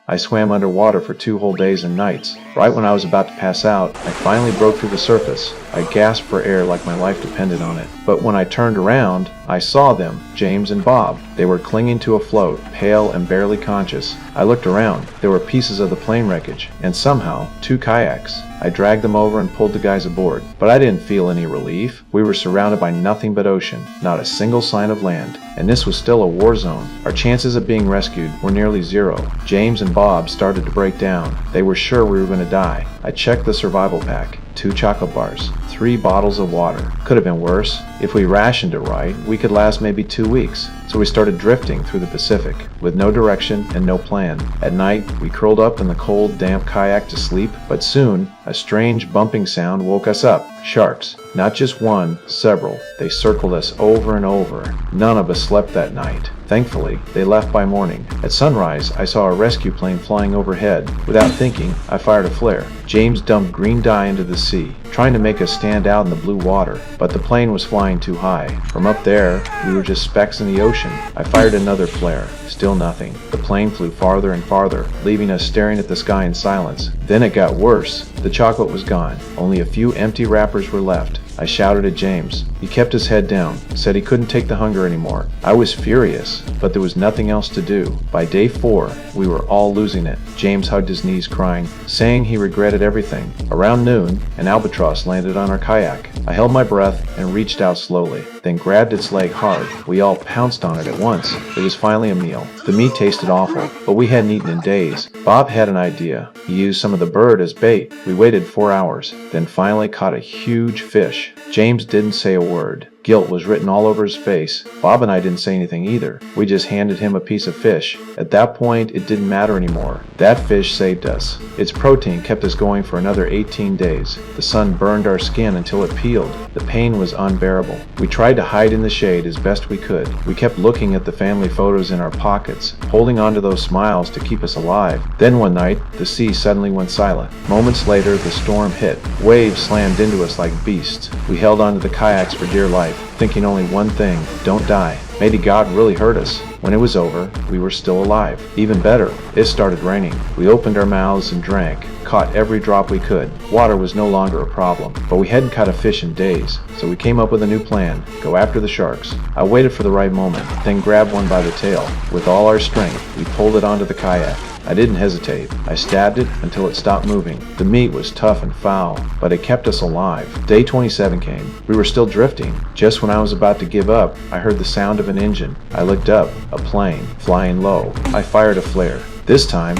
I swam underwater for 2 whole days and nights. Right when I was about to pass out, I finally broke through the surface. I gasped for air like my life depended on it. But when I turned around, I saw them, James and Bob. They were clinging to a float, pale and barely conscious. I looked around. There were pieces of the plane wreckage, and somehow, 2 kayaks. I dragged them over and pulled the guys aboard. But I didn't feel any relief. We were surrounded by nothing but ocean, not a single sign of land. And this was still a war zone. Our chances of being rescued were nearly zero. James and Bob started to break down. They were sure we were going to die. I checked the survival pack. 2 chocolate bars, 3 bottles of water. Could have been worse. If we rationed it right, we could last maybe 2 weeks. So we started drifting through the Pacific, with no direction and no plan. At night, we curled up in the cold, damp kayak to sleep, but soon, a strange bumping sound woke us up. Sharks. Not just one, several. They circled us over and over. None of us slept that night. Thankfully, they left by morning. At sunrise, I saw a rescue plane flying overhead. Without thinking, I fired a flare. James dumped green dye into the sea, trying to make us stand out in the blue water, but the plane was flying too high. From up there, we were just specks in the ocean. I fired another flare. Still nothing. The plane flew farther and farther, leaving us staring at the sky in silence. Then it got worse. The chocolate was gone. Only a few empty wrappers were left. I shouted at James. He kept his head down, said he couldn't take the hunger anymore. I was furious, but there was nothing else to do. By day 4, we were all losing it. James hugged his knees, crying, saying he regretted everything. Around noon, an albatross landed on our kayak. I held my breath and reached out slowly, then grabbed its leg hard. We all pounced on it at once. It was finally a meal. The meat tasted awful, but we hadn't eaten in days. Bob had an idea. He used some of the bird as bait. We waited 4 hours, then finally caught a huge fish. James didn't say a word. Guilt was written all over his face. Bob and I didn't say anything either. We just handed him a piece of fish. At that point, it didn't matter anymore. That fish saved us. Its protein kept us going for another 18 days. The sun burned our skin until it peeled. The pain was unbearable. We tried to hide in the shade as best we could. We kept looking at the family photos in our pockets, holding on to those smiles to keep us alive. Then one night, the sea suddenly went silent. Moments later, the storm hit. Waves slammed into us like beasts. We held onto the kayaks for dear life, thinking only one thing: don't die. Maybe God really hurt us. When it was over, we were still alive. Even better, it started raining. We opened our mouths and drank, caught every drop we could. Water was no longer a problem, but we hadn't caught a fish in days, so we came up with a new plan: go after the sharks. I waited for the right moment, then grabbed one by the tail. With all our strength, we pulled it onto the kayak. I didn't hesitate. I stabbed it until it stopped moving. The meat was tough and foul, but it kept us alive. Day 27 came. We were still drifting. Just when I was about to give up, I heard the sound of an engine. I looked up, a plane, flying low. I fired a flare. This time,